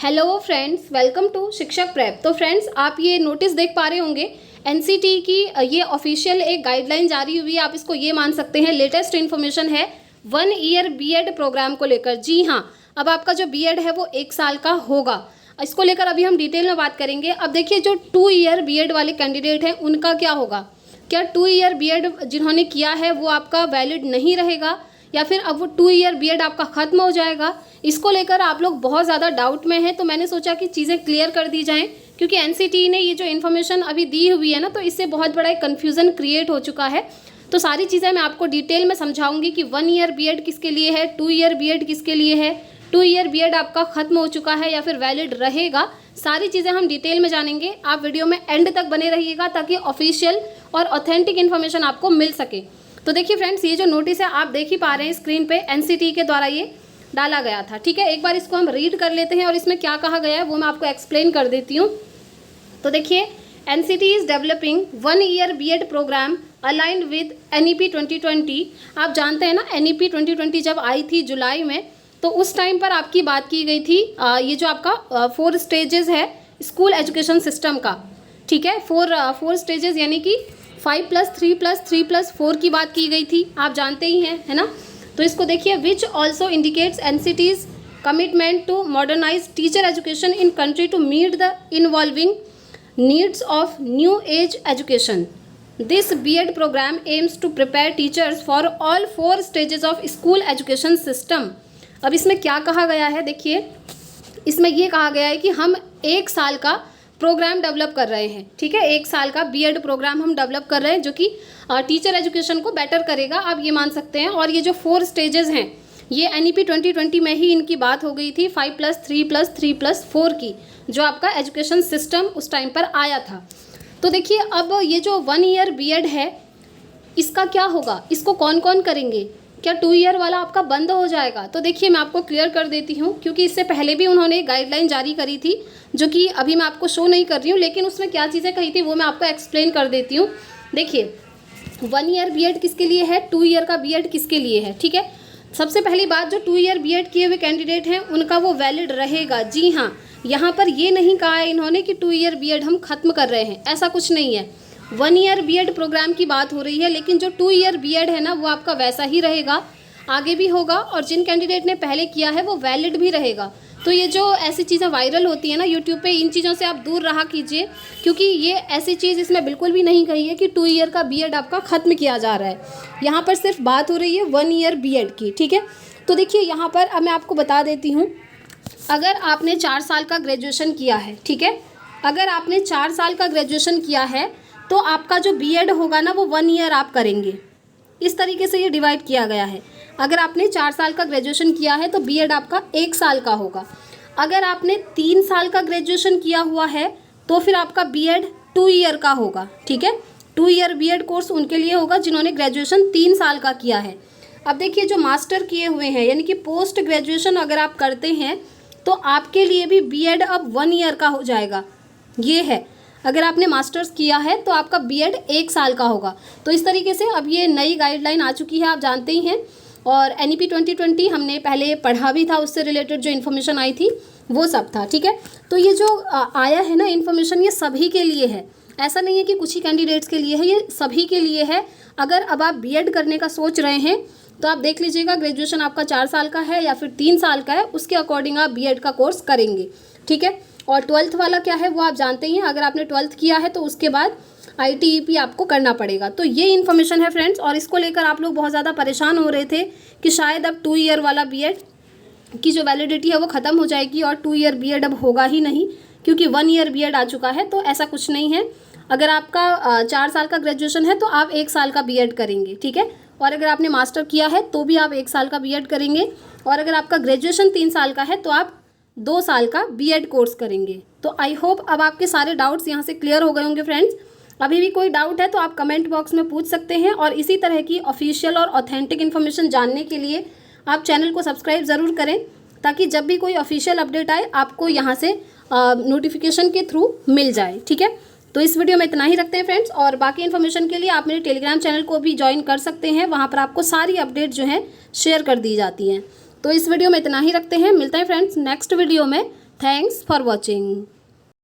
Hello friends, welcome to शिक्षक prep. तो friends, आप ये नोटिस देख पा रहे होंगे, एनसीटी की ये ऑफिशियल एक गाइडलाइन जारी हुई है। आप इसको ये मान सकते हैं लेटेस्ट इन्फॉर्मेशन है 1 ईयर बीएड प्रोग्राम को लेकर। जी हाँ, अब आपका जो बीएड है वो 1 साल का होगा। इसको लेकर अभी हम डिटेल में बात करेंगे। अब देखिए, जो 2 ईयर बीएड वाले कैंडिडेट हैं उनका क्या होगा। क्या 2 ईयर बीएड जिन्होंने किया है वो आपका वैलिड नहीं रहेगा, या फिर अब वो 2 ईयर बीएड आपका ख़त्म हो जाएगा। इसको लेकर आप लोग बहुत ज़्यादा डाउट में हैं, तो मैंने सोचा कि चीज़ें क्लियर कर दी जाएं, क्योंकि एनसीटी ने ये जो इन्फॉर्मेशन अभी दी हुई है ना, तो इससे बहुत बड़ा एक कन्फ्यूज़न क्रिएट हो चुका है। तो सारी चीज़ें मैं आपको डिटेल में समझाऊंगी कि 1 ईयर बीएड किसके लिए है, 2 ईयर बीएड किसके लिए है, 2 ईयर बीएड आपका ख़त्म हो चुका है या फिर वैलिड रहेगा। सारी चीज़ें हम डिटेल में जानेंगे। आप वीडियो में एंड तक बने रहिएगा ताकि ऑफिशियल और ऑथेंटिक इन्फॉर्मेशन आपको मिल सके। तो देखिए फ्रेंड्स, ये जो नोटिस है आप देख ही पा रहे हैं स्क्रीन पे, एनसीटी के द्वारा ये डाला गया था। ठीक है, एक बार इसको हम रीड कर लेते हैं और इसमें क्या कहा गया है वो मैं आपको एक्सप्लेन कर देती हूँ। तो देखिए, NCT is developing 1 year BEd programme aligned with NEP 2020। आप जानते हैं ना, एनईपी 2020 जब आई थी जुलाई में, तो उस टाइम पर आपकी बात की गई थी ये जो आपका 4 स्टेजेस है स्कूल एजुकेशन सिस्टम का। ठीक है, 4 स्टेजेस यानी कि 5+3+3+4 की बात की गई थी, आप जानते ही हैं, है ना। तो इसको देखिए, which also indicates NCTE's commitment to modernise teacher education in country to meet the involving needs of new age education. This BEd programme aims to prepare teachers for all 4 stages of school education system. अब इसमें क्या कहा गया है, देखिए, इसमें ये कहा गया है कि हम 1 साल का प्रोग्राम डेवलप कर रहे हैं। ठीक है, 1 साल का बीएड प्रोग्राम हम डेवलप कर रहे हैं जो कि टीचर एजुकेशन को बेटर करेगा, आप ये मान सकते हैं। और ये जो 4 स्टेजेस हैं, ये एनईपी 2020 में ही इनकी बात हो गई थी, 5+3+3+4 की, जो आपका एजुकेशन सिस्टम उस टाइम पर आया था। तो देखिए, अब ये जो 1 ईयर बीएड है इसका क्या होगा, इसको कौन कौन करेंगे, क्या 2 ईयर वाला आपका बंद हो जाएगा। तो देखिए, मैं आपको क्लियर कर देती हूँ, क्योंकि इससे पहले भी उन्होंने गाइडलाइन जारी करी थी जो कि अभी मैं आपको शो नहीं कर रही हूँ, लेकिन उसमें क्या चीज़ें कही थी वो मैं आपको एक्सप्लेन कर देती हूँ। देखिए, 1 ईयर बीएड किसके लिए है, 2 ईयर का बीएड किसके लिए है। ठीक है, सबसे पहली बात, जो 2 ईयर बीएड किए हुए कैंडिडेट हैं उनका वो वैलिड रहेगा। जी हाँ, यहाँ पर ये नहीं कहा है इन्होंने कि 2 ईयर बीएड हम ख़त्म कर रहे हैं, ऐसा कुछ नहीं है। 1 ईयर बीएड प्रोग्राम की बात हो रही है, लेकिन जो 2 ईयर बीएड है ना, वो आपका वैसा ही रहेगा, आगे भी होगा, और जिन कैंडिडेट ने पहले किया है वो वैलिड भी रहेगा। तो ये जो ऐसी चीज़ें वायरल होती है ना यूट्यूब पे, इन चीज़ों से आप दूर रहा कीजिए, क्योंकि ये ऐसी चीज़ इसमें बिल्कुल भी नहीं कही है कि 2 ईयर का बीएड आपका ख़त्म किया जा रहा है। यहाँ पर सिर्फ बात हो रही है 1 ईयर बीएड की। ठीक है, तो देखिए यहाँ पर अब मैं आपको बता देती हूँ, अगर आपने 4 साल का ग्रेजुएशन किया है, ठीक है, अगर आपने 4 साल का ग्रेजुएशन किया है तो आपका जो बीएड होगा ना वो 1 ईयर आप करेंगे। इस तरीके से ये डिवाइड किया गया है। अगर आपने 4 साल का ग्रेजुएशन किया है तो बीएड आपका 1 साल का होगा। अगर आपने 3 साल का ग्रेजुएशन किया हुआ है तो फिर आपका बीएड 2 ईयर का होगा। ठीक है, 2 ईयर बीएड कोर्स उनके लिए होगा जिन्होंने ग्रेजुएशन 3 साल का किया है। अब देखिए, जो मास्टर किए हुए हैं यानी कि पोस्ट ग्रेजुएशन अगर आप करते हैं तो आपके लिए भी बीएड अब 1 ईयर का हो जाएगा। ये है, अगर आपने मास्टर्स किया है तो आपका बीएड 1 साल का होगा। तो इस तरीके से अब ये नई गाइडलाइन आ चुकी है, आप जानते ही हैं। और एनईपी 2020 हमने पहले पढ़ा भी था, उससे रिलेटेड जो इन्फॉर्मेशन आई थी वो सब था। ठीक है, तो ये जो आया है ना इन्फॉर्मेशन, ये सभी के लिए है, ऐसा नहीं है कि कुछ ही कैंडिडेट्स के लिए है, ये सभी के लिए है। अगर अब आप बीएड करने का सोच रहे हैं तो आप देख लीजिएगा, ग्रेजुएशन आपका 4 साल का है या फिर 3 साल का है, उसके अकॉर्डिंग आप बीएड का कोर्स करेंगे। ठीक है, और 12th वाला क्या है वो आप जानते ही हैं, अगर आपने 12th किया है तो उसके बाद ITEP आपको करना पड़ेगा। तो ये इन्फॉर्मेशन है फ्रेंड्स, और इसको लेकर आप लोग बहुत ज़्यादा परेशान हो रहे थे कि शायद अब 2 ईयर वाला बीएड की जो वैलिडिटी है वो ख़त्म हो जाएगी और 2 ईयर बीएड अब होगा ही नहीं, क्योंकि 1 ईयर बीएड आ चुका है। तो ऐसा कुछ नहीं है। अगर आपका 4 साल का ग्रेजुएशन है तो आप 1 साल का बीएड करेंगे। ठीक है, और अगर आपने मास्टर किया है तो भी आप 1 साल का बीएड करेंगे, और अगर आपका ग्रेजुएशन 3 साल का है तो आप 2 साल का बीएड कोर्स करेंगे। तो आई होप अब आपके सारे डाउट्स यहाँ से क्लियर हो गए होंगे फ्रेंड्स। अभी भी कोई डाउट है तो आप कमेंट बॉक्स में पूछ सकते हैं, और इसी तरह की ऑफिशियल और ऑथेंटिक इन्फॉर्मेशन जानने के लिए आप चैनल को सब्सक्राइब ज़रूर करें, ताकि जब भी कोई ऑफिशियल अपडेट आए आपको यहाँ से नोटिफिकेशन के थ्रू मिल जाए। ठीक है, तो इस वीडियो में इतना ही रखते हैं फ्रेंड्स, और बाकी इन्फॉर्मेशन के लिए आप मेरे टेलीग्राम चैनल को भी ज्वाइन कर सकते हैं, वहाँ पर आपको सारी अपडेट जो है शेयर कर दी जाती हैं। तो इस वीडियो में इतना ही रखते हैं, मिलते हैं फ्रेंड्स नेक्स्ट वीडियो में। Thanks for watching.